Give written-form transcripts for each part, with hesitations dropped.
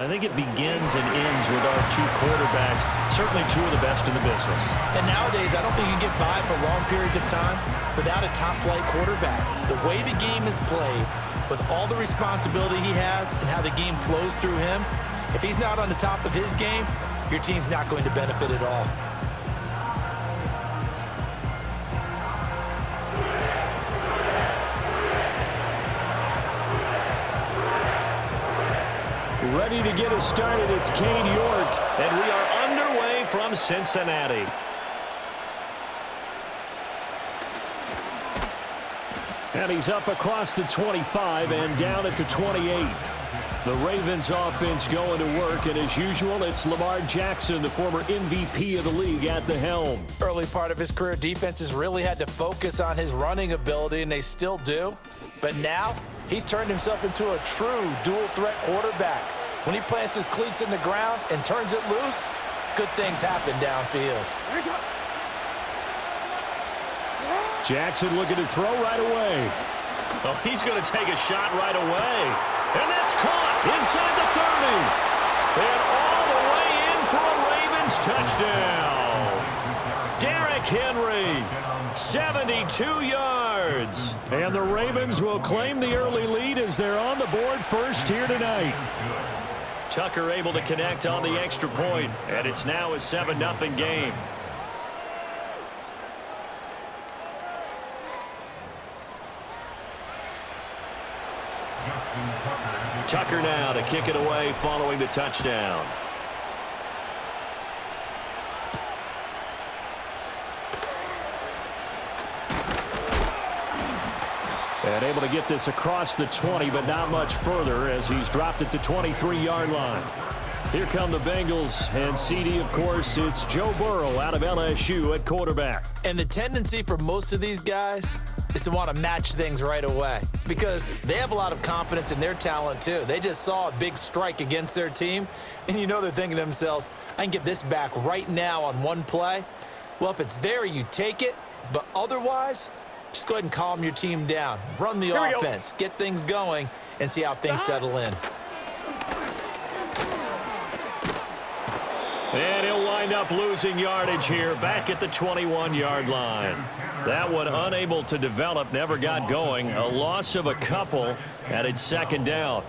think it begins and ends with our two quarterbacks, certainly two of the best in the business. And nowadays, I don't think you can get by for long periods of time without a top-flight quarterback. The way the game is played, with all the responsibility he has and how the game flows through him, if he's not on the top of his game, your team's not going to benefit at all. Ready to get us started, it's Cade York, and we are underway from Cincinnati. And he's up across the 25 and down at the 28. The Ravens offense going to work, and as usual, it's Lamar Jackson, the former MVP of the league, at the helm. Early part of his career, defenses really had to focus on his running ability, and they still do. But now, he's turned himself into a true dual-threat quarterback. When he plants his cleats in the ground and turns it loose, good things happen downfield. Jackson looking to throw right away. Oh, he's going to take a shot right away. And that's caught inside the 30. And all the way in for a Ravens touchdown. Derrick Henry, 72 yards. And the Ravens will claim the early lead as they're on the board first here tonight. Tucker able to connect on the extra point, and it's now a 7-0 game. Tucker now to kick it away following the touchdown. And able to get this across the 20, but not much further as he's dropped it to 23-yard line. Here come the Bengals, and CD, of course, it's Joe Burrow out of LSU at quarterback. And the tendency for most of these guys is to want to match things right away because they have a lot of confidence in their talent, too. They just saw a big strike against their team, and you know they're thinking to themselves, I can get this back right now on one play. Well, if it's there, you take it, but otherwise, just go ahead and calm your team down. Run the offense, get things going, and see how things settle in. And he'll wind up losing yardage here back at the 21-yard line. That one unable to develop, never got going. A loss of a couple, and it's second down.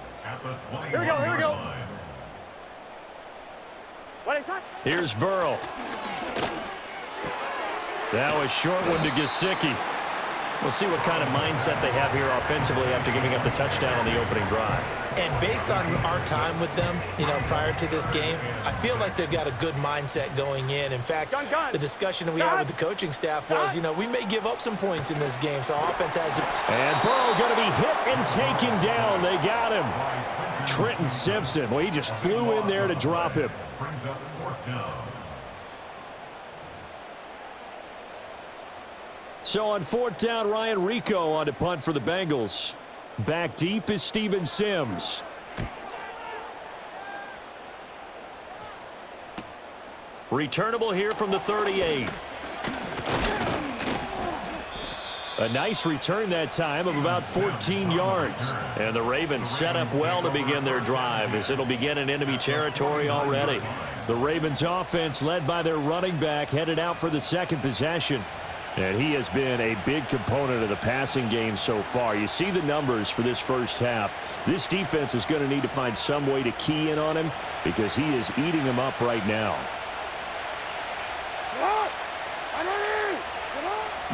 Here we go. What is that? Here's Burrow. That was short one to Gesicki. We'll see what kind of mindset they have here offensively after giving up the touchdown on the opening drive. And based on our time with them, prior to this game, I feel like they've got a good mindset going in. In fact, the discussion that we had with the coaching staff was, we may give up some points in this game, so our offense has to. And Burrow going to be hit and taken down. They got him. Trenton Simpson, well, he just flew in there to drop him. So on fourth down, Ryan Rico on to punt for the Bengals. Back deep is Steven Sims. Returnable here from the 38. A nice return that time of about 14 yards. And the Ravens set up well to begin their drive as it'll begin in enemy territory already. The Ravens offense led by their running back headed out for the second possession. And he has been a big component of the passing game so far. You see the numbers for this first half. This defense is going to need to find some way to key in on him because he is eating them up right now.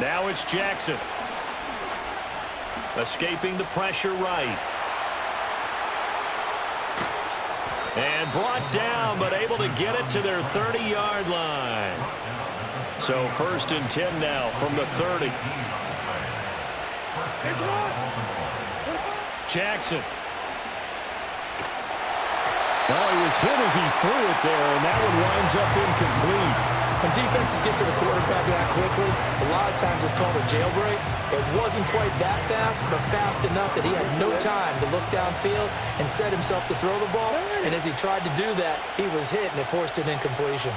Now it's Jackson. Escaping the pressure right. And brought down, but able to get it to their 30-yard line. So first and 10 now from the 30. Jackson. Oh, he was hit as he threw it there, and that one winds up incomplete. When defenses get to the quarterback that quickly, a lot of times it's called a jailbreak. It wasn't quite that fast, but fast enough that he had no time to look downfield and set himself to throw the ball. And as he tried to do that, he was hit, and it forced an incompletion.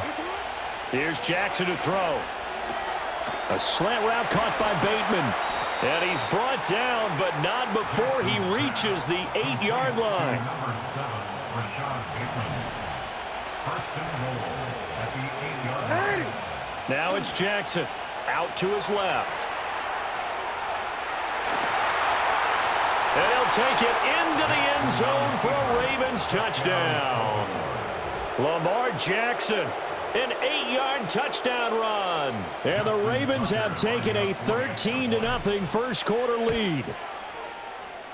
Here's Jackson to throw. A slant route caught by Bateman. And he's brought down, but not before he reaches the 8-yard line. Now it's Jackson out to his left. And he'll take it into the end zone for a Ravens touchdown. Lamar Jackson, an 8-yard touchdown run. And the Ravens have taken a 13-0 first quarter lead.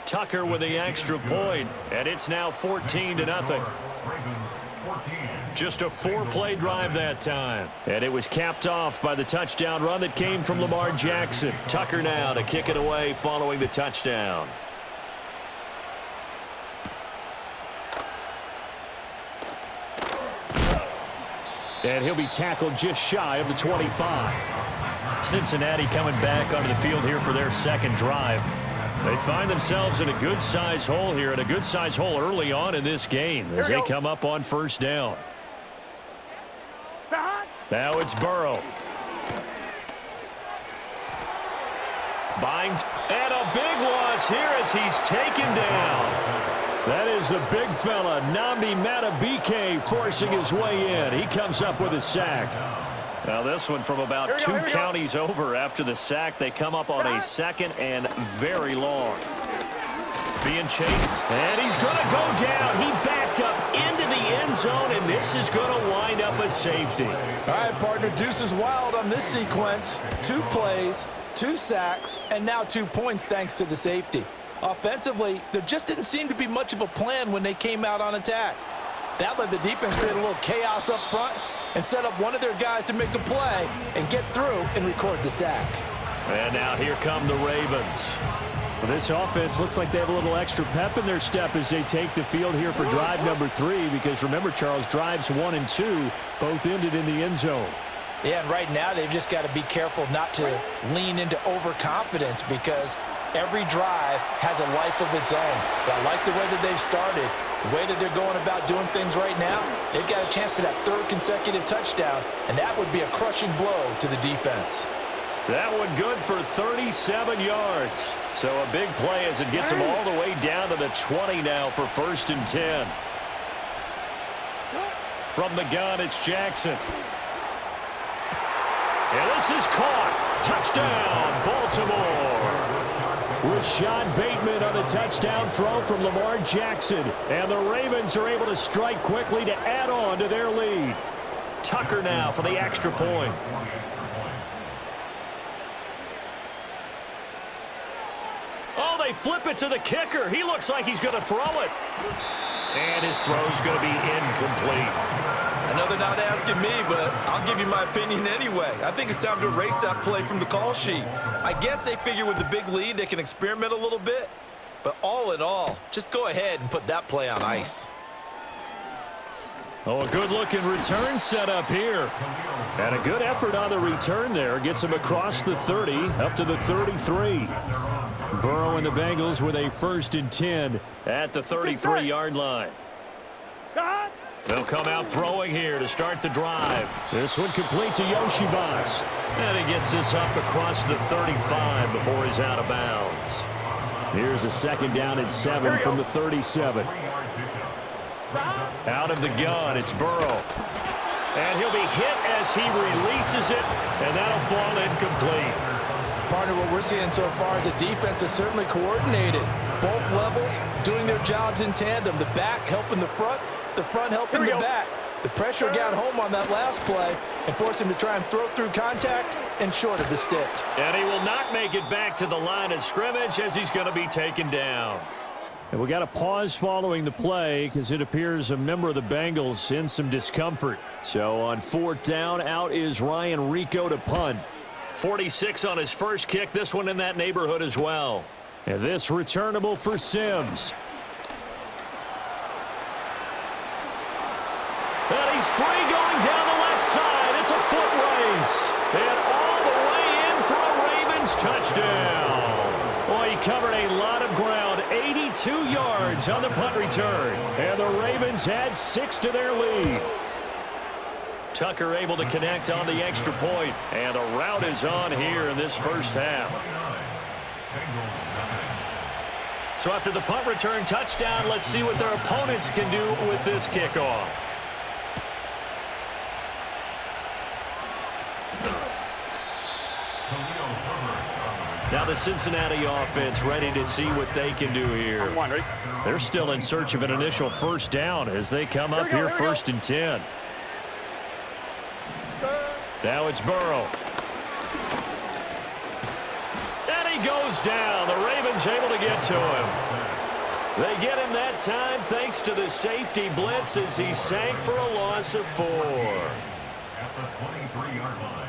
Tucker with the extra point, and it's now 14-0. Just a 4-play drive that time. And it was capped off by the touchdown run that came from Lamar Jackson. Tucker now to kick it away following the touchdown. And he'll be tackled just shy of the 25. Cincinnati coming back onto the field here for their second drive. They find themselves in a good-sized hole here, and a good-sized hole early on in this game as they come up on first down. Now it's Burrow. Binds, and a big loss here as he's taken down. That is the big fella, Nnamdi Madubuike, forcing his way in. He comes up with a sack. Now this one from about two counties over after the sack. They come up on a second and very long. Being chased, and he's going to go down. He backed up into the end zone, and this is going to wind up a safety. All right, partner, deuce is wild on this sequence. 2 plays, 2 sacks, and now 2 points thanks to the safety. Offensively, there just didn't seem to be much of a plan when they came out on attack. That let the defense create a little chaos up front and set up one of their guys to make a play and get through and record the sack. And now here come the Ravens. Well, this offense looks like they have a little extra pep in their step as they take the field here for drive number 3, because remember, Charles, drives 1 and 2 both ended in the end zone. Yeah, and right now they've just got to be careful not to lean into overconfidence, because every drive has a life of its own. But I like the way that they've started, the way that they're going about doing things right now. They've got a chance for that 3rd consecutive touchdown, and that would be a crushing blow to the defense. That one good for 37 yards. So a big play as it gets them all the way down to the 20 now for 1st and 10. From the gun, it's Jackson. And this is caught. Touchdown, Baltimore. Rashad Bateman on a touchdown throw from Lamar Jackson. And the Ravens are able to strike quickly to add on to their lead. Tucker now for the extra point. Oh, they flip it to the kicker. He looks like he's going to throw it. And his throw's going to be incomplete. I know they're not asking me, but I'll give you my opinion anyway. I think it's time to erase that play from the call sheet. I guess they figure with the big lead they can experiment a little bit. But all in all, just go ahead and put that play on ice. Oh, a good-looking return set up here. And a good effort on the return there. Gets him across the 30, up to the 33. Burrow and the Bengals with a 1st and 10 at the 33-yard line. They'll come out throwing here to start the drive. This one complete to Yoshibas. And he gets this up across the 35 before he's out of bounds. Here's a 2nd down and 7 from the 37. Out of the gun, it's Burrow. And he'll be hit as he releases it, and that'll fall incomplete. Partner, what we're seeing so far is the defense is certainly coordinated. Both levels doing their jobs in tandem. The back helping the front helping the back. The pressure got home on that last play and forced him to try and throw through contact and short of the sticks. And he will not make it back to the line of scrimmage as he's going to be taken down. And we got a pause following the play because it appears a member of the Bengals in some discomfort. So on 4th down, out is Ryan Rico to punt. 46 on his first kick. This one in that neighborhood as well. And this returnable for Sims. And he's free going down the left side. It's a foot race. And all the way in for a Ravens touchdown. Boy, he covered a lot of ground. 82 yards on the punt return. And the Ravens had 6 to their lead. Tucker able to connect on the extra point. And a rout is on here in this first half. So after the punt return touchdown, let's see what their opponents can do with this kickoff. Now the Cincinnati offense ready to see what they can do here. They're still in search of an initial first down as they come up here first and 10. Now it's Burrow. And he goes down. The Ravens able to get to him. They get him that time thanks to the safety blitz as he sank for a loss of 4. At the 23-yard line.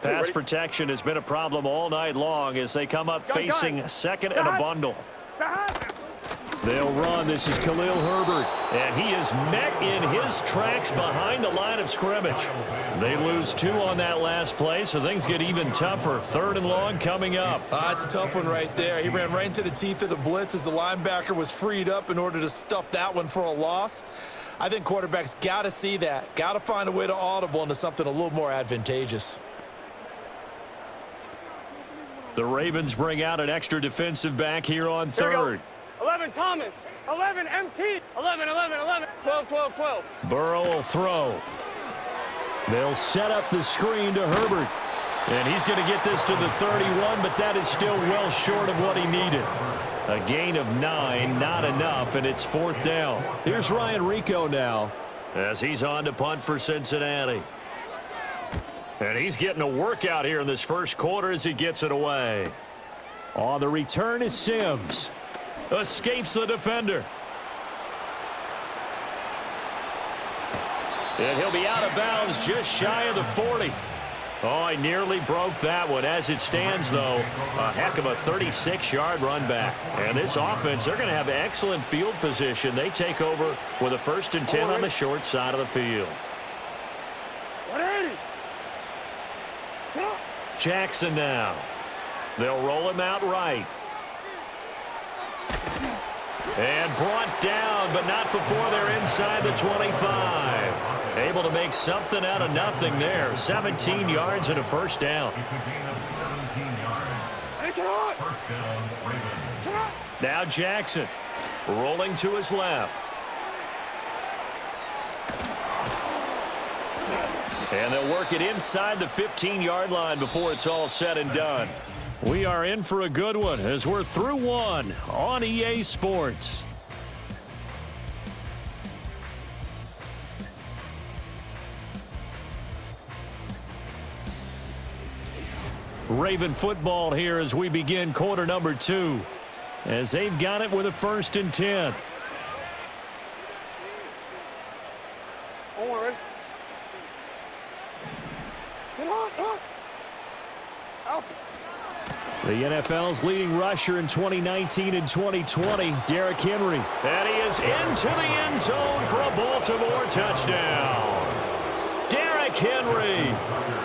Pass protection has been a problem all night long as they come up facing second and a bundle. They'll run. This is Khalil Herbert. And he is met in his tracks behind the line of scrimmage. They lose 2 on that last play, so things get even tougher. 3rd and long coming up. It's a tough one right there. He ran right into the teeth of the blitz as the linebacker was freed up in order to stuff that one for a loss. I think quarterbacks got to see that. Got to find a way to audible into something a little more advantageous. The Ravens bring out an extra defensive back here on 3rd. 11 Thomas, 11 MT, 11, 12, 12, 12. Burrow will throw. They'll set up the screen to Herbert. And he's going to get this to the 31, but that is still well short of what he needed. A gain of 9, not enough, and it's 4th down. Here's Ryan Rico now as he's on to punt for Cincinnati. And he's getting a workout here in this first quarter as he gets it away. On the return is Sims. Escapes the defender. And he'll be out of bounds just shy of the 40. Oh, he nearly broke that one. As it stands, though, a heck of a 36-yard run back. And this offense, they're going to have excellent field position. They take over with a 1st and 10 on the short side of the field. Jackson now. They'll roll him out right. And brought down, but not before they're inside the 25. Able to make something out of nothing there. 17 yards and a 1st down. Now Jackson rolling to his left. And they'll work it inside the 15-yard line before it's all said and done. We are in for a good one as we're through 1 on EA Sports. Raven football here as we begin quarter number 2. As they've got it with a 1st and 10. The NFL's leading rusher in 2019 and 2020, Derrick Henry. And he is into the end zone for a Baltimore touchdown. Derrick Henry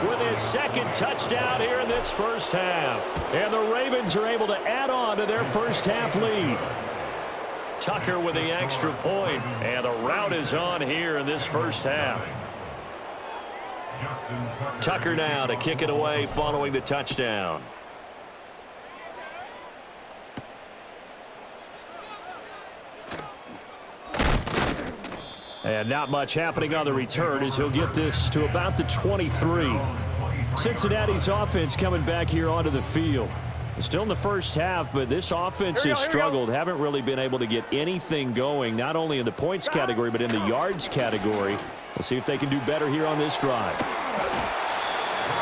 with his 2nd touchdown here in this first half. And the Ravens are able to add on to their first half lead. Tucker with the extra point, and the route is on here in this first half. Tucker now to kick it away following the touchdown. And not much happening on the return as he'll get this to about the 23. Cincinnati's offense coming back here onto the field. Still in the first half, but this offense has struggled. Haven't really been able to get anything going, not only in the points category, but in the yards category. We'll see if they can do better here on this drive.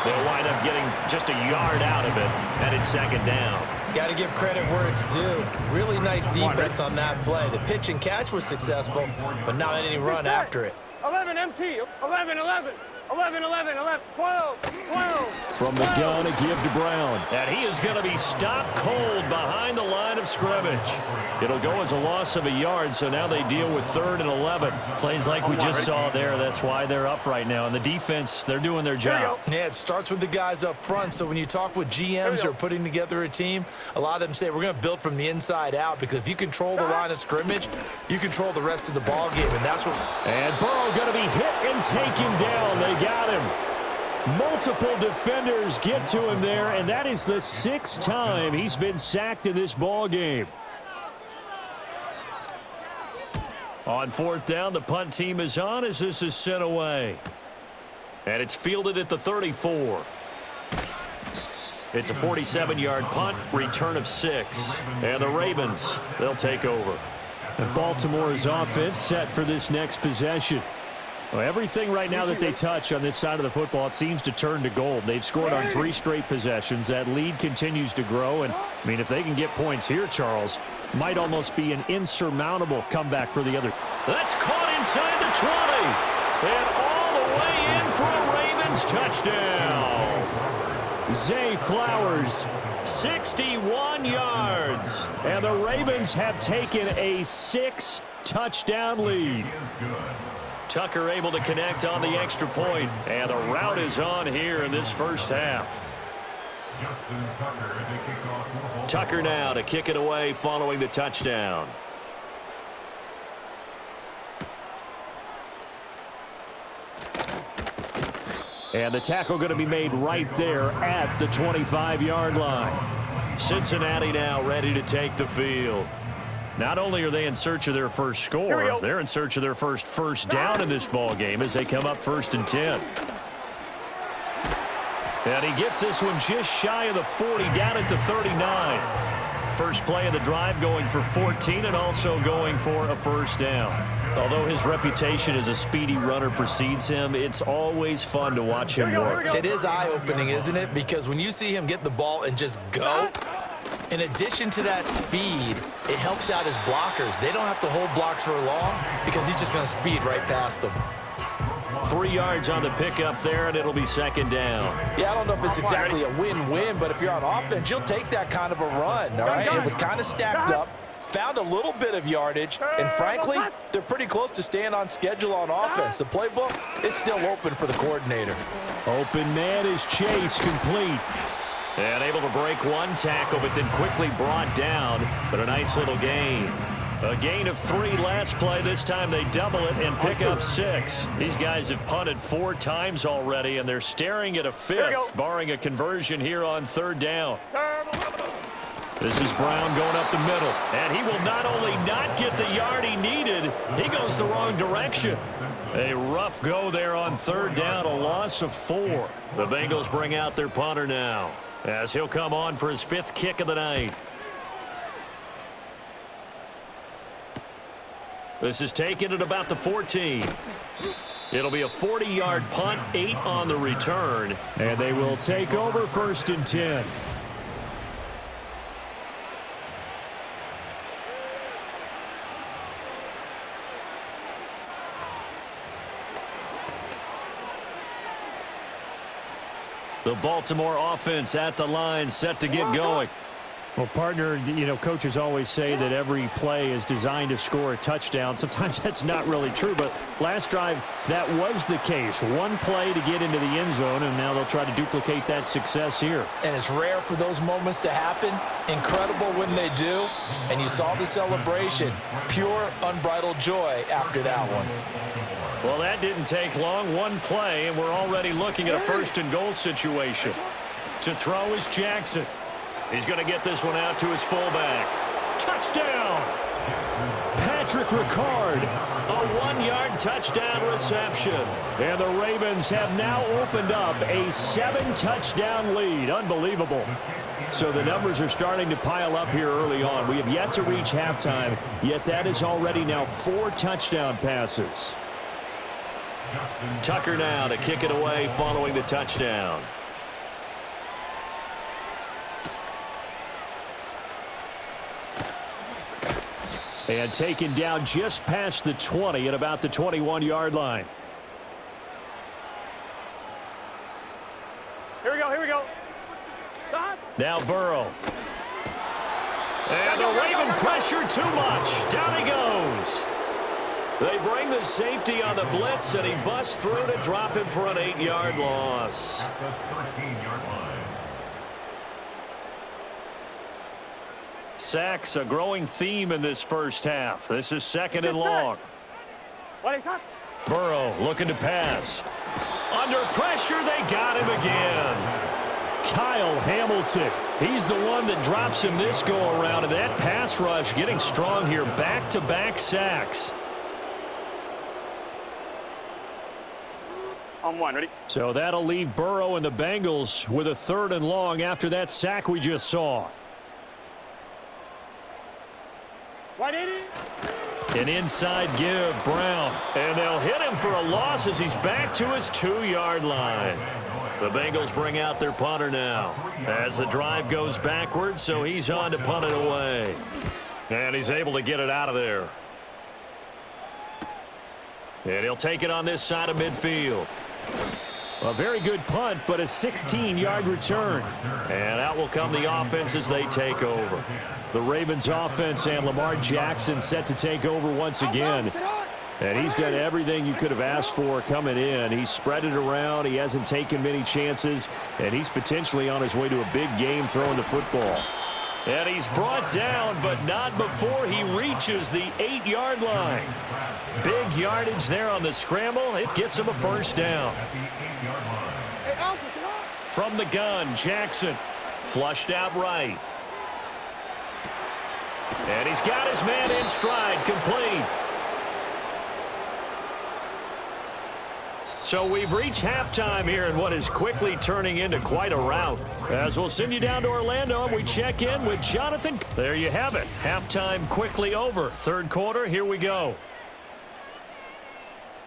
They'll wind up getting just a yard out of it, and it's 2nd down. Got to give credit where it's due. Really nice defense on that play. The pitch and catch was successful, but not any run after it. 11 MT, 11, 11, 11, 11, 11, 12, 12. From the gun, a give to Brown. And he is going to be stopped cold behind the line of scrimmage. It'll go as a loss of a yard, so now they deal with 3rd and 11. Plays like we just saw there. That's why they're up right now. And the defense, they're doing their job. Yeah, it starts with the guys up front. So when you talk with GMs who are putting together a team, a lot of them say we're going to build from the inside out, because if you control the line of scrimmage, you control the rest of the ball game, and that's what. And Burrow going to be hit and taken down. They got him. Multiple defenders get to him there, and that is the 6th time he's been sacked in this ball game. On 4th down, the punt team is on as this is sent away. And it's fielded at the 34. It's a 47-yard punt, return of 6. And the Ravens, they'll take over. And Baltimore's offense set for this next possession. Well, everything right now that they touch on this side of the football, it seems to turn to gold. They've scored on 3 straight possessions. That lead continues to grow. And, I mean, if they can get points here, Charles, might almost be an insurmountable comeback for the other. That's caught inside the 20. And all the way in for a Ravens touchdown. Zay Flowers, 61 yards. And the Ravens have taken a 6-touchdown lead. Tucker able to connect on the extra point. And the route is on here in this first half. Tucker now to kick it away following the touchdown. And the tackle going to be made right there at the 25-yard line. Cincinnati now ready to take the field. Not only are they in search of their first score, they're in search of their first down in this ball game as they come up 1st and 10. And he gets this one just shy of the 40, down at the 39. First play of the drive going for 14 and also going for a first down. Although his reputation as a speedy runner precedes him, it's always fun to watch him work. It is eye-opening, isn't it? Because when you see him get the ball and just go, in addition to that speed, it helps out his blockers. They don't have to hold blocks for long because he's just going to speed right past them. 3 yards on the pickup there, and it'll be 2nd down. Yeah, I don't know if it's exactly a win-win, but if you're on offense, you'll take that kind of a run, all right? It was kind of stacked up, found a little bit of yardage, and frankly, they're pretty close to staying on schedule on offense. The playbook is still open for the coordinator. Open man is Chase, complete. And able to break one tackle, but then quickly brought down, but a nice little gain. A gain of 3 last play. This time they double it and pick up 6. These guys have punted 4 times already, and they're staring at a 5th, barring a conversion here on 3rd down. This is Brown going up the middle, and he will not only not get the yard he needed, he goes the wrong direction. A rough go there on 3rd down, a loss of 4. The Bengals bring out their punter now, as he'll come on for his 5th kick of the night. This is taken at about the 14. It'll be a 40-yard punt, 8 on the return, and they will take over 1st and 10. The Baltimore offense at the line, set to get going. Well, partner, you know, coaches always say that every play is designed to score a touchdown. Sometimes that's not really true, but last drive, that was the case. One play to get into the end zone, and now they'll try to duplicate that success here. And it's rare for those moments to happen. Incredible when they do. And you saw the celebration. Pure, unbridled joy after that one. Well, that didn't take long. One play, and we're already looking at a 1st and goal situation. To throw is Jackson. He's going to get this one out to his fullback. Touchdown! Patrick Ricard, a 1-yard touchdown reception. And the Ravens have now opened up a 7-touchdown lead. Unbelievable. So the numbers are starting to pile up here early on. We have yet to reach halftime, yet that is already now 4 touchdown passes. Tucker now to kick it away following the touchdown. And taken down just past the 20 at about the 21-yard line. Here we go, here we go. Now Burrow. And the Raven pressure too much. Down he goes. They bring the safety on the blitz, and he busts through to drop him for an 8-yard loss. Sacks, a growing theme in this first half. This is 2nd and long. Burrow looking to pass. Under pressure, they got him again. Kyle Hamilton, he's the one that drops him this go-around, and that pass rush getting strong here. Back-to-back sacks. On one, ready? So that'll leave Burrow and the Bengals with a 3rd and long after that sack we just saw. 180. An inside give, Brown. And they'll hit him for a loss as he's back to his 2-yard line. The Bengals bring out their punter now as the drive goes backwards, so he's on to punt it away. And he's able to get it out of there. And he'll take it on this side of midfield. A very good punt, but a 16-yard return. And out will come the offense as they take over. The Ravens offense and Lamar Jackson set to take over once again. And he's done everything you could have asked for coming in. He's spread it around. He hasn't taken many chances. And he's potentially on his way to a big game throwing the football. And he's brought down, but not before he reaches the 8-yard line. Big yardage there on the scramble. It gets him a 1st down. From the gun, Jackson. Flushed out right. And he's got his man in stride, complete. So we've reached halftime here in what is quickly turning into quite a rout. As we'll send you down to Orlando and we check in with Jonathan. There you have it. Halftime quickly over. 3rd quarter, here we go.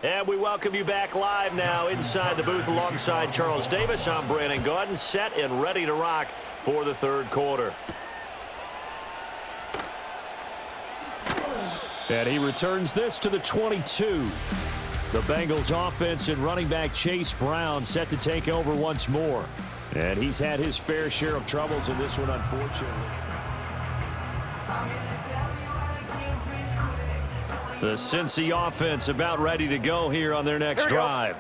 And we welcome you back live now inside the booth alongside Charles Davis. I'm Brandon Gaudin, set and ready to rock for the 3rd quarter. And he returns this to the 22. The Bengals offense and running back Chase Brown set to take over once more. And he's had his fair share of troubles in this one, unfortunately. The Cincy offense about ready to go here on their next drive.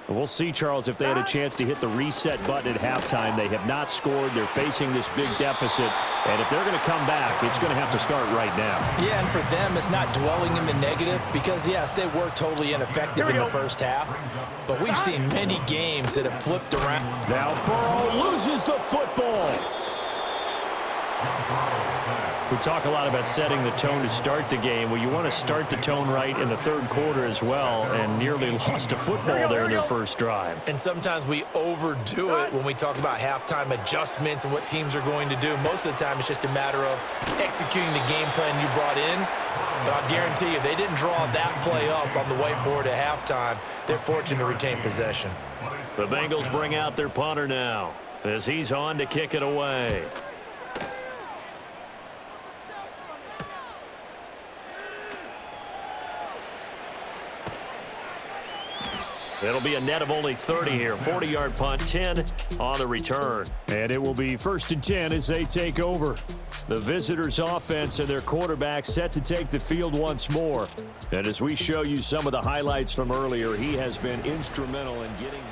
We'll see, Charles, if they had a chance to hit the reset button at halftime. They have not scored. They're facing this big deficit. And if they're going to come back, it's going to have to start right now. Yeah, and for them, it's not dwelling in the negative because, yes, they were totally ineffective in the first half. But we've seen many games that have flipped around. Now Burrow loses the football. We talk a lot about setting the tone to start the game. Well, you want to start the tone right in the 3rd quarter as well, and nearly lost a football there in their first drive. And sometimes we overdo it when we talk about halftime adjustments and what teams are going to do. Most of the time, it's just a matter of executing the game plan you brought in. But I'll guarantee you, they didn't draw that play up on the whiteboard at halftime. They're fortunate to retain possession. The Bengals bring out their punter now as he's on to kick it away. It'll be a net of only 30 here. 40-yard punt, 10 on the return. And it will be 1st and 10 as they take over. The visitors' offense and their quarterback set to take the field once more. And as we show you some of the highlights from earlier, he has been instrumental in getting...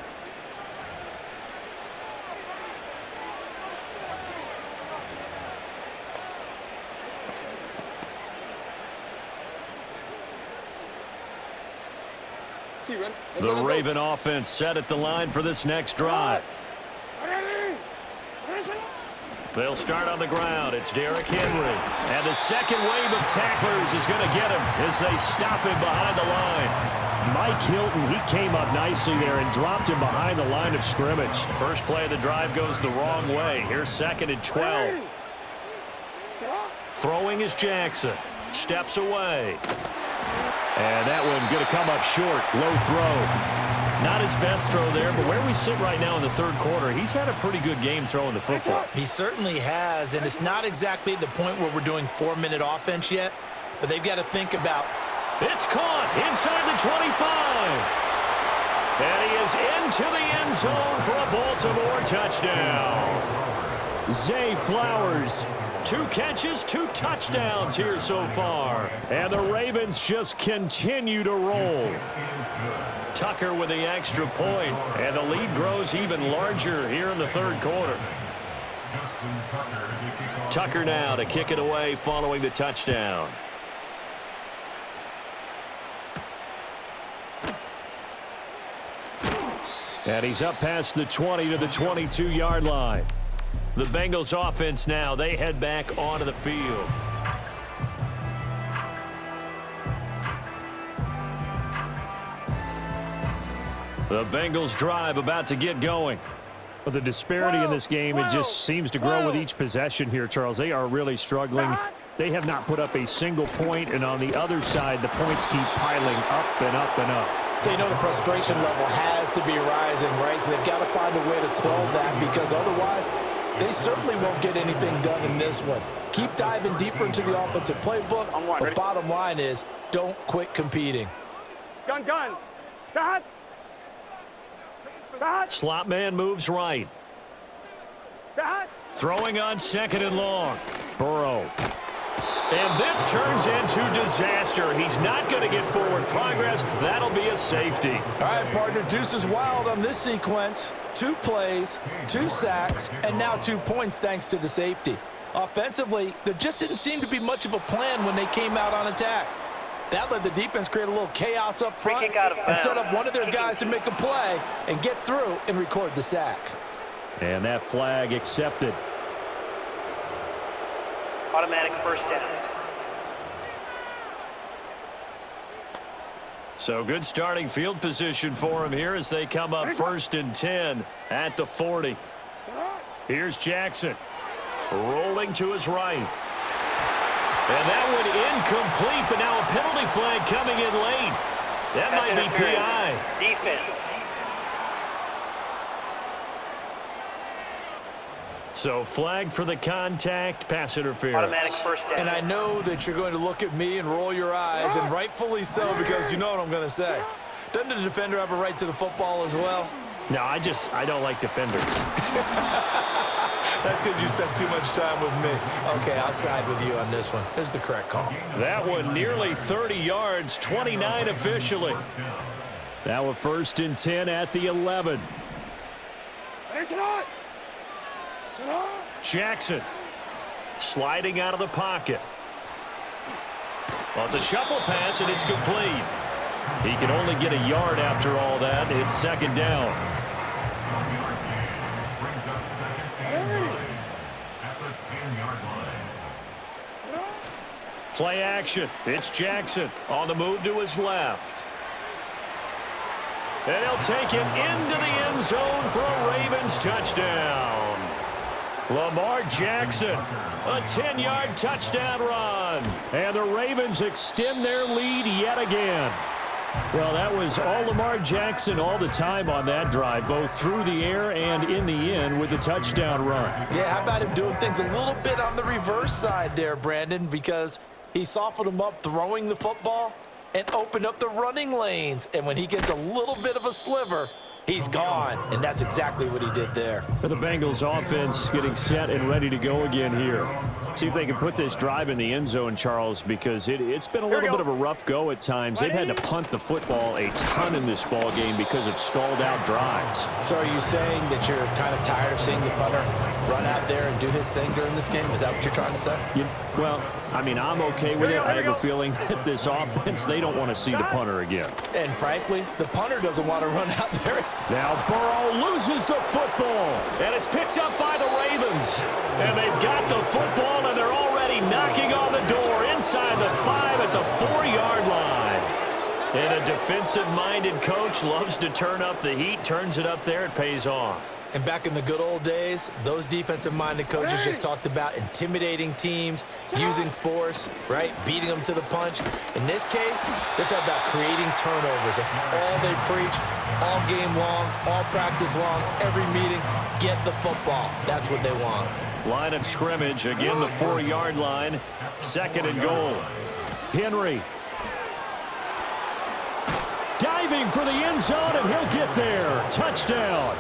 The Raven offense set at the line for this next drive. They'll start on the ground. It's Derrick Henry. And the second wave of tacklers is going to get him as they stop him behind the line. Mike Hilton, he came up nicely there and dropped him behind the line of scrimmage. First play of the drive goes the wrong way. Here's 2nd and 12. Throwing is Jackson. Steps away. And that one going to come up short. Low throw. Not his best throw there, but where we sit right now in the 3rd quarter, he's had a pretty good game throwing the football. He certainly has, and it's not exactly at the point where we're doing 4-minute offense yet, but they've got to think about. It's caught inside the 25. And he is into the end zone for a Baltimore touchdown. Zay Flowers. 2 catches, 2 touchdowns here so far. And the Ravens just continue to roll. Tucker with the extra point, and the lead grows even larger here in the 3rd quarter. Tucker now to kick it away following the touchdown. And he's up past the 20 to the 22-yard line. The Bengals offense now, they head back onto the field. The Bengals drive about to get going. The disparity in this game, it just seems to grow with each possession here, Charles. They are really struggling. They have not put up a single point, and on the other side, the points keep piling up and up and up. So you know the frustration level has to be rising, right? So they've got to find a way to quell that, because otherwise they certainly won't get anything done in this one. Keep diving deeper into the offensive playbook, but bottom line is don't quit competing. Gun. Stop. Slot man moves right. Throwing on 2nd and long. Burrow. And this turns into disaster. He's not going to get forward progress. That'll be a safety. All right, partner, deuce is wild on this sequence. 2 plays, 2 sacks, and now 2 points thanks to the safety. Offensively, there just didn't seem to be much of a plan when they came out on attack. That let the defense create a little chaos up front and set up one of their guys to make a play and get through and record the sack. And that flag accepted. Automatic first down. So good starting field position for him here as they come up 1st and 10 at the 40. Here's Jackson. Rolling to his right. And that one incomplete, but now a penalty flag coming in late. That might be PI. Defense. So flag for the contact, pass interference. Automatic first down. And I know that you're going to look at me and roll your eyes, and rightfully so, because you know what I'm going to say. Doesn't the defender have a right to the football as well? No, I don't like defenders. That's because you spent too much time with me. Okay, I'll side with you on this one. This is the correct call. That one nearly 30 yards, 29 officially. Now a 1st and 10 at the 11. Jackson sliding out of the pocket. Well, it's a shuffle pass, and it's complete. He can only get a yard after all that. It's 2nd down. Play action. It's Jackson on the move to his left. And he'll take it into the end zone for a Ravens touchdown. Lamar Jackson, a 10-yard touchdown run. And the Ravens extend their lead yet again. Well, that was all Lamar Jackson all the time on that drive, both through the air and in the end with the touchdown run. Yeah, how about him doing things a little bit on the reverse side there, Brandon, because he softened him up throwing the football and opened up the running lanes. And when he gets a little bit of a sliver, he's gone, and that's exactly what he did there. The Bengals offense getting set and ready to go again here. See if they can put this drive in the end zone, Charles, because it's been a little bit of a rough go at times. They've had to punt the football a ton in this ball game because of stalled-out drives. So are you saying that you're kind of tired of seeing the punter run out there and do his thing during this game? Is that what you're trying to say? Well, I mean, I'm okay with it. I have a feeling that this offense, they don't want to see the punter again. And frankly, the punter doesn't want to run out there. Now Burrow loses the football, and it's picked up by the Ravens. And they've got the football, and they're already knocking on the door inside the 5 at the 4-yard line. And a defensive-minded coach loves to turn up the heat, turns it up there, it pays off. And back in the good old days, those defensive-minded coaches just talked about intimidating teams, using force, right, beating them to the punch. In this case, they're talking about creating turnovers. That's all they preach, all game long, all practice long, every meeting. Get the football. That's what they want. Line of scrimmage, again the 4-yard line, 2nd and goal. Henry. Diving for the end zone, and he'll get there. Touchdown.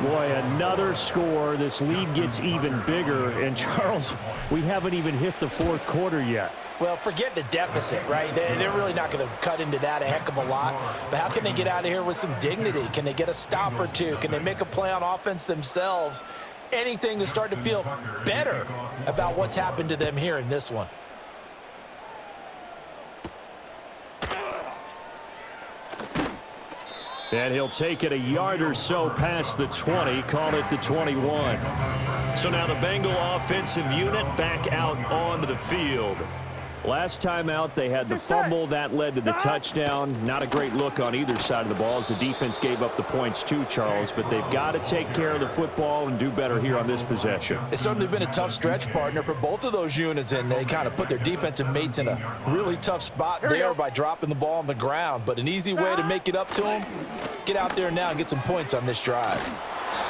Boy, another score. This lead gets even bigger. And, Charles, we haven't even hit the 4th quarter yet. Well, forget the deficit, right? They're really not going to cut into that a heck of a lot. But how can they get out of here with some dignity? Can they get a stop or two? Can they make a play on offense themselves? Anything to start to feel better about what's happened to them here in this one. And he'll take it a yard or so past the 20, call it the 21. So now the Bengal offensive unit back out onto the field. Last time out, they had the fumble. That led to the touchdown. Not a great look on either side of the ball as the defense gave up the points too, Charles. But they've got to take care of the football and do better here on this possession. It's certainly been a tough stretch, partner, for both of those units, and they kind of put their defensive mates in a really tough spot there by dropping the ball on the ground. But an easy way to make it up to them, get out there now and get some points on this drive.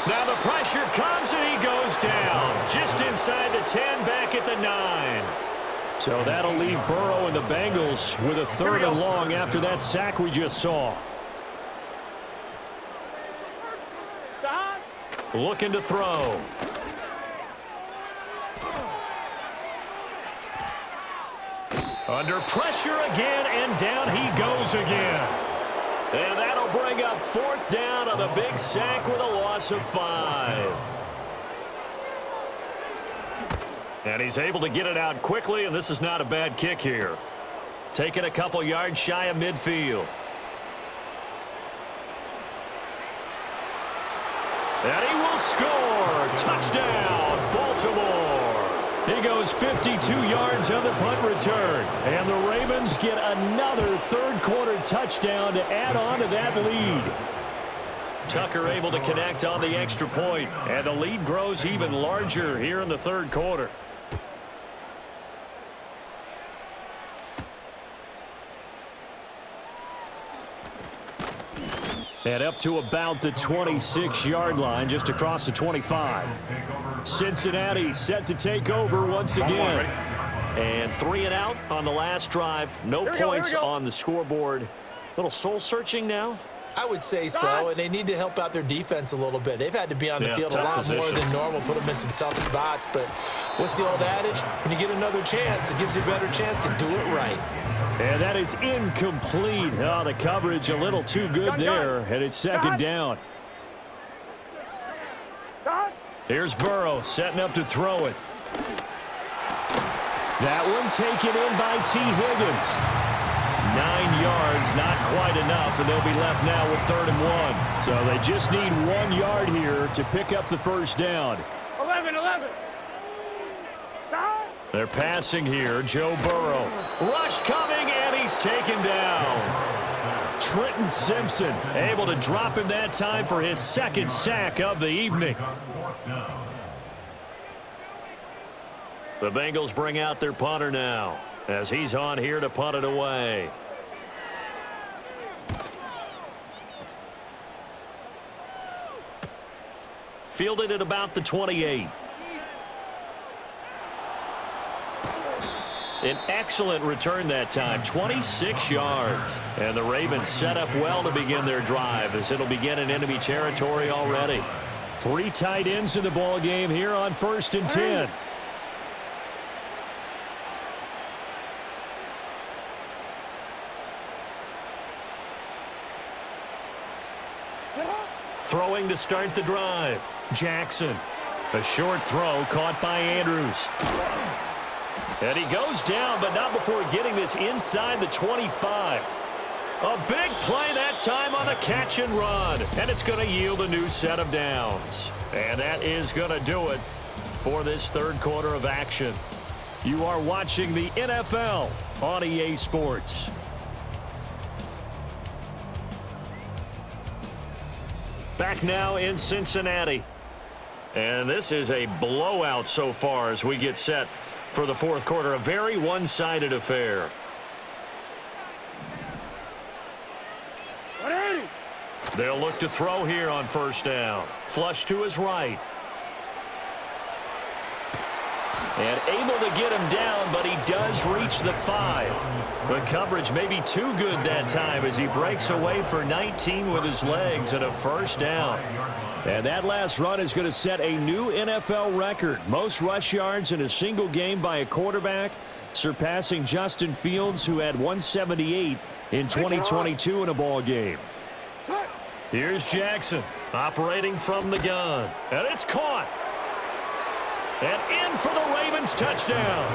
Now the pressure comes and he goes down. Just inside the 10, back at the 9. So that'll leave Burrow and the Bengals with a 3rd and long after that sack we just saw. Looking to throw. Under pressure again, and down he goes again. And that'll bring up 4th down on the big sack with a loss of 5. And he's able to get it out quickly, and this is not a bad kick here. Taking a couple yards shy of midfield. And he will score. Touchdown, Baltimore. He goes 52 yards on the punt return. And the Ravens get another third-quarter touchdown to add on to that lead. Tucker able to connect on the extra point, and the lead grows even larger here in the third quarter. And up to about the 26-yard line, just across the 25. Cincinnati set to take over once again. And 3 and out on the last drive. No points on the scoreboard. Little soul-searching now. I would say so, and they need to help out their defense a little bit. They've had to be on the field a lot more than normal, put them in some tough spots. But what's the old adage? When you get another chance, it gives you a better chance to do it right. And that is incomplete. Oh, the coverage a little too good there, and it's 2nd down. Here's Burrow setting up to throw it. That one taken in by T. Higgins. 9 yards, not quite enough, and they'll be left now with 3rd and 1. So they just need 1 yard here to pick up the first down. 11. They're passing here. Joe Burrow. Rush coming, and he's taken down. Trenton Simpson able to drop him that time for his 2nd sack of the evening. The Bengals bring out their punter now as he's on here to punt it away. Fielded at about the 28. An excellent return that time, 26 yards. And the Ravens set up well to begin their drive as it'll begin in enemy territory already. 3 tight ends in the ball game here on 1st and 10. Throwing to start the drive. Jackson. A short throw caught by Andrews. And he goes down, but not before getting this inside the 25. A big play that time on a catch and run. And it's going to yield a new set of downs. And that is going to do it for this third quarter of action. You are watching the NFL on EA Sports. Back now in Cincinnati. And this is a blowout so far as we get set for the fourth quarter. A very one-sided affair. 180. They'll look to throw here on first down. Flush to his right. And able to get him down, but he does reach the 5. The coverage may be too good that time as he breaks away for 19 with his legs and a first down. And that last run is going to set a new NFL record. Most rush yards in a single game by a quarterback, surpassing Justin Fields, who had 178 in 2022 in a ball game. Here's Jackson operating from the gun. And it's caught. And in for the Ravens touchdown.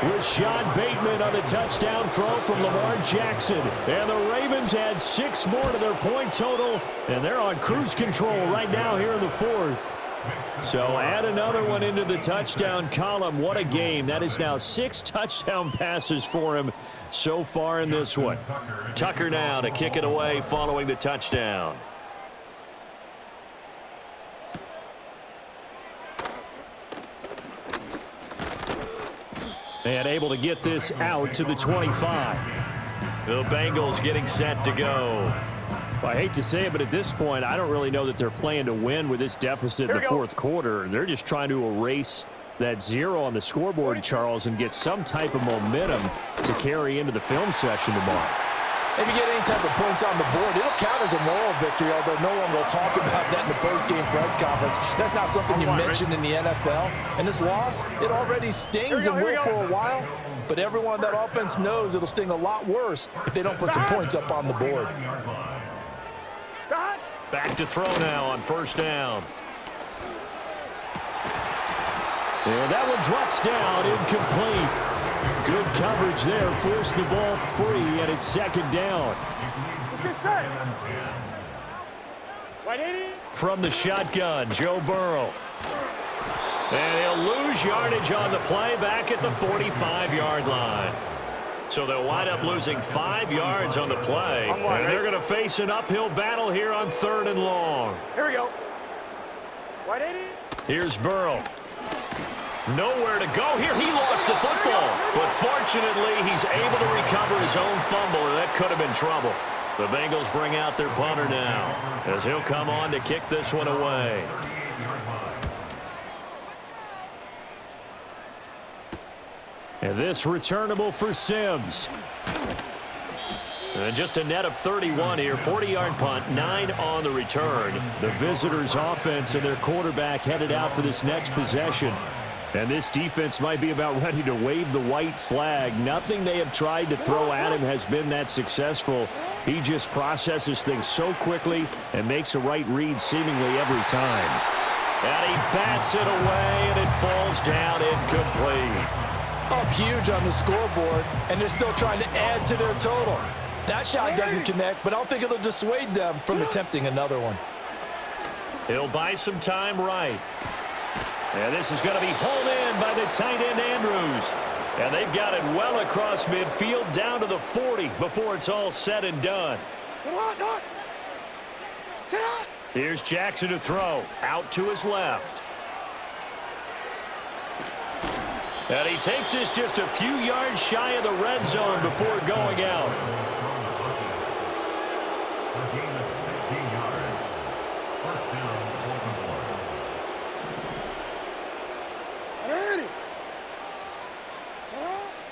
Rashad Bateman on the touchdown throw from Lamar Jackson. And the Ravens add 6 more to their point total, and they're on cruise control right now here in the 4th. So add another one into the touchdown column. What a game. That is now 6 touchdown passes for him so far in this one. Tucker now to kick it away following the touchdown. And able to get this out to the 25. The Bengals getting set to go. Well, I hate to say it, but at this point, I don't really know that they're playing to win with this deficit in the 4th quarter. They're just trying to erase that 0 on the scoreboard, Charles, and get some type of momentum to carry into the film section tomorrow. If you get any type of points on the board, it'll count as a moral victory, although no one will talk about that in the post-game press conference. That's not something you mentioned in the NFL. And this loss, it already stings and will for a while, but everyone on that offense knows it'll sting a lot worse if they don't put some points up on the board. Back to throw now on 1st down. And that one drops down, incomplete. Good coverage there, forced the ball free, and it's 2nd down. From the shotgun, Joe Burrow. And he'll lose yardage on the play back at the 45-yard line. So they'll wind up losing 5 yards on the play. And they're going to face an uphill battle here on 3rd and long. Here we go. Here's Burrow. Nowhere to go here. He lost the football. But fortunately, he's able to recover his own fumble, and that could have been trouble. The Bengals bring out their punter now as he'll come on to kick this one away. And this returnable for Sims. And just a net of 31 here. 40-yard punt, 9 on the return. The visitors' offense and their quarterback headed out for this next possession. And this defense might be about ready to wave the white flag. Nothing they have tried to throw at him has been that successful. He just processes things so quickly and makes a right read seemingly every time. And he bats it away, and it falls down incomplete. Up huge on the scoreboard, and they're still trying to add to their total. That shot doesn't connect, but I don't think it'll dissuade them from attempting another one. He'll buy some time right. And this is going to be hauled in by the tight end Andrews. And they've got it well across midfield down to the 40 before it's all said and done. Here's Jackson to throw. Out to his left. And he takes this just a few yards shy of the red zone before going out.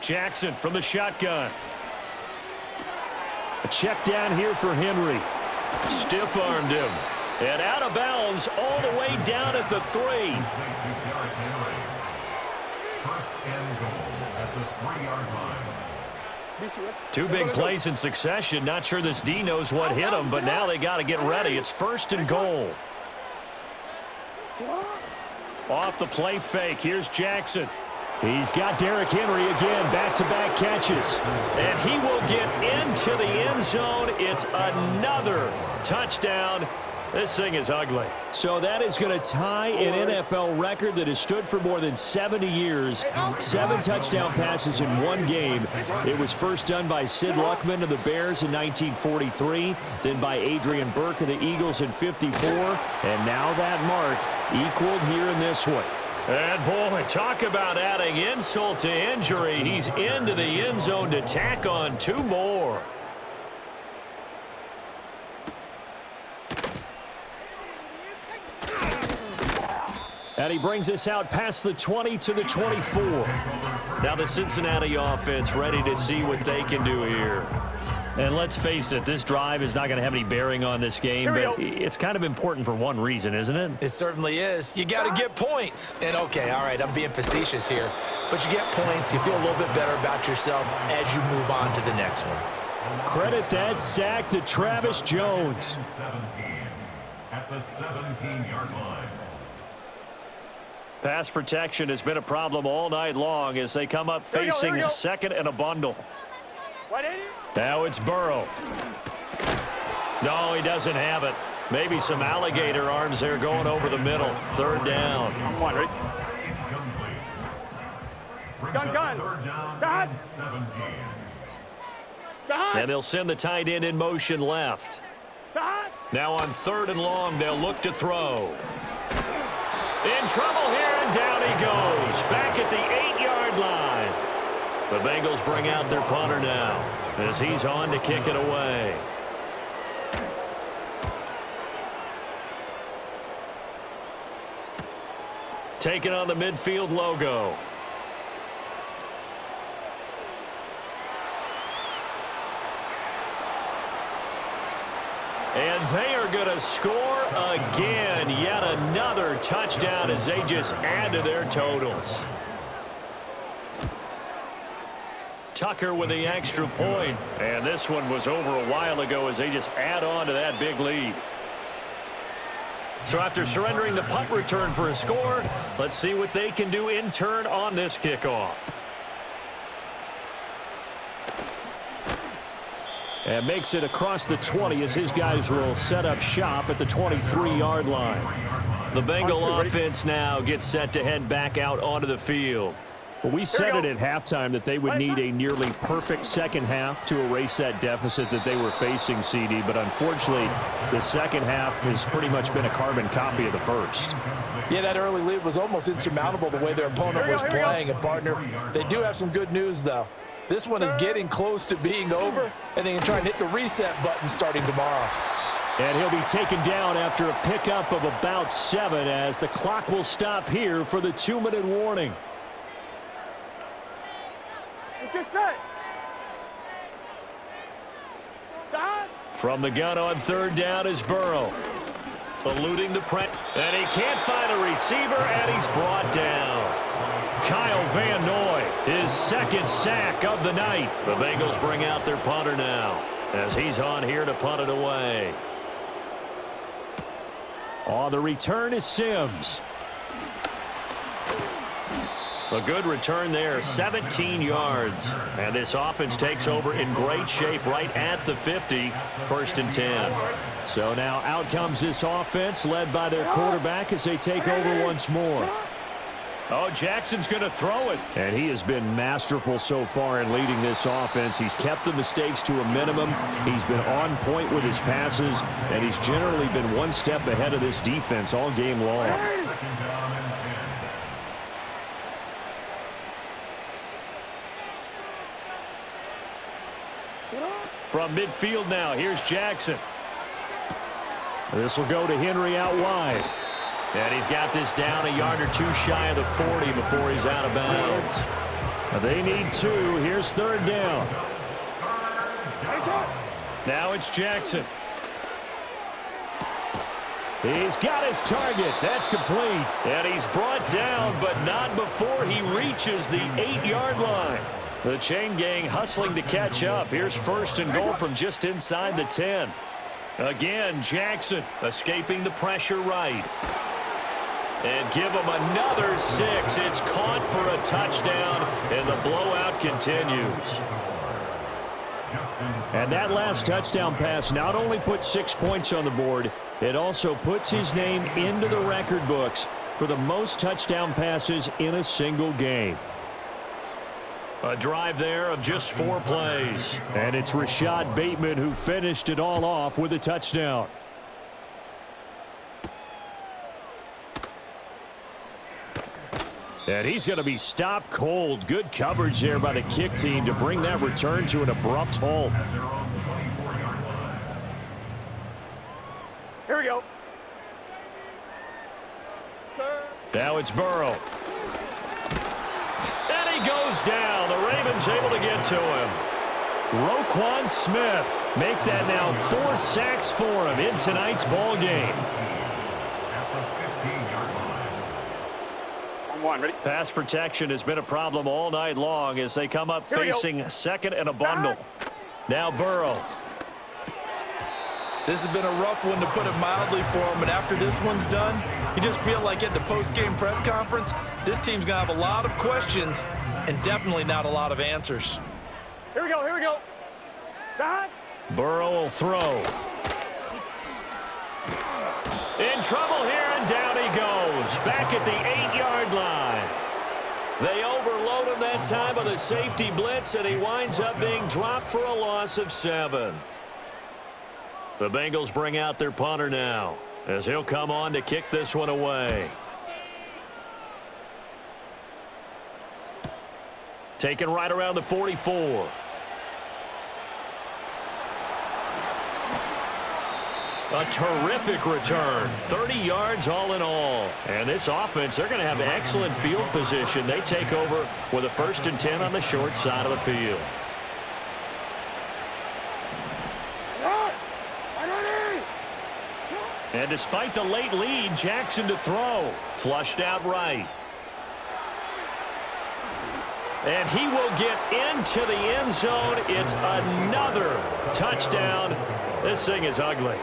Jackson from the shotgun. A check down here for Henry. Stiff-armed him. And out of bounds all the way down at the 3. Two big plays in succession. Not sure this D knows what hit him, but now they got to get ready. It's 1st and goal. Off the play fake. Here's Jackson. He's got Derrick Henry again, back-to-back catches. And he will get into the end zone. It's another touchdown. This thing is ugly. So that is going to tie an NFL record that has stood for more than 70 years. 7 touchdown passes in one game. It was first done by Sid Luckman of the Bears in 1943, then by Adrian Burke of the Eagles in 54, and now that mark equaled here in this one. And boy, talk about adding insult to injury. He's into the end zone to tack on 2 more. And he brings us out past the 20 to the 24. Now the Cincinnati offense ready to see what they can do here. And let's face it, this drive is not going to have any bearing on this game, but it's kind of important for one reason, isn't it? It certainly is. You got to get points. And, okay, all right, I'm being facetious here, but you get points, you feel a little bit better about yourself as you move on to the next one. Credit that sack to Travis Jones. 17 at the 17-yard line. Pass protection has been a problem all night long as they come up facing second and a bundle. Now it's Burrow. No, he doesn't have it. Maybe some alligator arms there going over the middle. Third down. One, ready? Gun. Dot. And they'll send the tight end in motion left. Now on third and long, they'll look to throw. In trouble here, and down he goes. Back at the 8-yard line. The Bengals bring out their punter now as he's on to kick it away. Taking on the midfield logo. And they are going to score again. Yet another touchdown as they just add to their totals. Tucker with the extra point. And this one was over a while ago as they just add on to that big lead. So after surrendering the punt return for a score, let's see what they can do in turn on this kickoff. And makes it across the 20 as his guys will set up shop at the 23-yard line. The Bengal offense now gets set to head back out onto the field. Well, we said it at halftime that they would need a nearly perfect second half to erase that deficit that they were facing, CD. But unfortunately, the second half has pretty much been a carbon copy of the first. Yeah, that early lead was almost insurmountable the way their opponent was playing. And, partner, they do have some good news, though. This one is getting close to being over, and they can try and hit the reset button starting tomorrow. And he'll be taken down after a pickup of about 7 as the clock will stop here for the 2-minute warning. Let's get set. From the gun on third down is Burrow. Eluding the press. And he can't find a receiver, and he's brought down. Kyle Van Noy, his second sack of the night. The Bengals bring out their punter now as he's on here to punt it away. On the return is Sims. A good return there, 17 yards. And this offense takes over in great shape right at the 50, 1st and 10. So now out comes this offense led by their quarterback as they take over once more. Oh, Jackson's going to throw it. And he has been masterful so far in leading this offense. He's kept the mistakes to a minimum. He's been on point with his passes, and he's generally been one step ahead of this defense all game long. From midfield now, here's Jackson. This will go to Henry out wide. And he's got this down a yard or two shy of the 40 before he's out of bounds. They need 2. Here's third down. Now it's Jackson. He's got his target. That's complete. And he's brought down, but not before he reaches the 8-yard line. The chain gang hustling to catch up. Here's 1st and goal from just inside the 10. Again, Jackson escaping the pressure right. And give him another 6. It's caught for a touchdown, and the blowout continues. And that last touchdown pass not only put 6 points on the board, it also puts his name into the record books for the most touchdown passes in a single game. A drive there of just 4 plays. And it's Rashad Bateman who finished it all off with a touchdown. And he's going to be stopped cold. Good coverage there by the kick team to bring that return to an abrupt halt. Here we go. Now it's Burrow. And he goes down. The Ravens able to get to him. Roquan Smith make that now 4 sacks for him in tonight's ball game. Ready? Pass protection has been a problem all night long as they come up facing second and a bundle. Now Burrow. This has been a rough one, to put it mildly, for him. And after this one's done, you just feel like at the post-game press conference, this team's going to have a lot of questions and definitely not a lot of answers. Here we go, here we go. Shot. Burrow will throw. In trouble here, and down he goes. Back at the 8-yard line. They overload him that time with a safety blitz, and he winds up being dropped for a loss of 7. The Bengals bring out their punter now, as he'll come on to kick this one away. Taken right around the 44. A terrific return. 30 yards all in all. And this offense, they're going to have excellent field position. They take over with a 1st and 10 on the short side of the field. And despite the late lead, Jackson to throw. Flushed out right. And he will get into the end zone. It's another touchdown. This thing is ugly.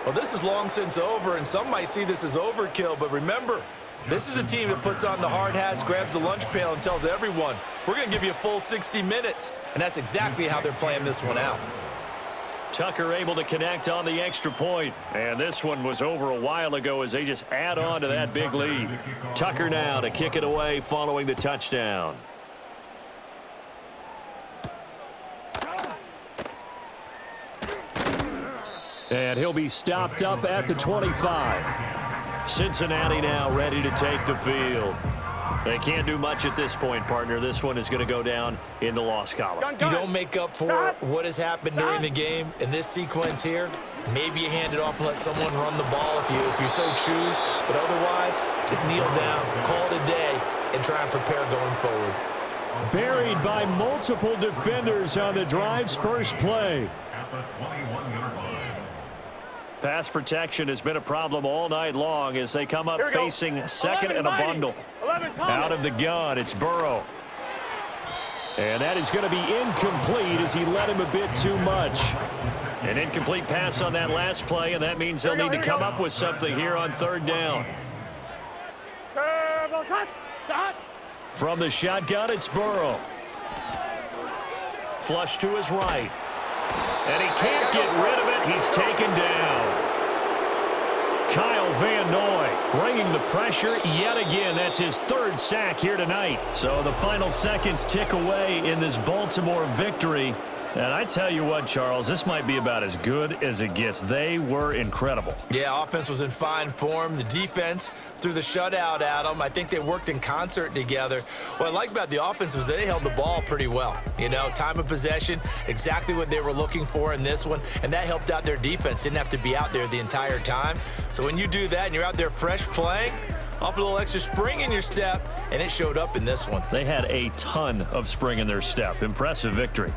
Well, this is long since over, and some might see this as overkill. But remember, this is a team that puts on the hard hats, grabs the lunch pail, and tells everyone, we're going to give you a full 60 minutes. And that's exactly how they're playing this one out. Tucker able to connect on the extra point. And this one was over a while ago as they just add on to that big lead. Tucker now to kick it away following the touchdown. And he'll be stopped up at the 25. Cincinnati now ready to take the field. They can't do much at this point, partner. This one is going to go down in the loss column. You don't make up for what has happened during the game in this sequence here. Maybe you hand it off and let someone run the ball if you so choose. But otherwise, just kneel down, call it a day, and try and prepare going forward. Buried by multiple defenders on the drive's first play. Pass protection has been a problem all night long as they come up facing second and a bundle. Out of the gun, it's Burrow. And that is going to be incomplete as he led him a bit too much. An incomplete pass on that last play, and that means they'll need to come up with something here on 3rd down. From the shotgun, it's Burrow. Flush to his right. And he can't get rid of it. He's taken down. Kyle Van Noy bringing the pressure yet again. That's his 3rd sack here tonight. So the final seconds tick away in this Baltimore victory. And I tell you what, Charles, this might be about as good as it gets. They were incredible. Yeah, offense was in fine form. The defense threw the shutout at them. I think they worked in concert together. What I like about the offense was they held the ball pretty well. You know, time of possession, exactly what they were looking for in this one, and that helped out their defense. Didn't have to be out there the entire time. So when you do that and you're out there fresh playing, off a little extra spring in your step, and it showed up in this one. They had a ton of spring in their step. Impressive victory.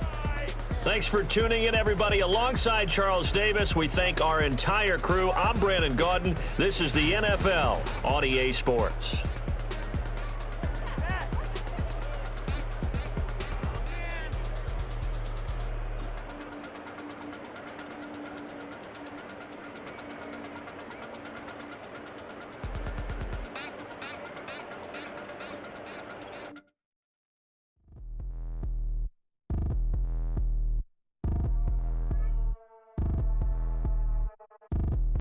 Thanks for tuning in, everybody. Alongside Charles Davis, we thank our entire crew. I'm Brandon Gaudin. This is the NFL on EA Sports.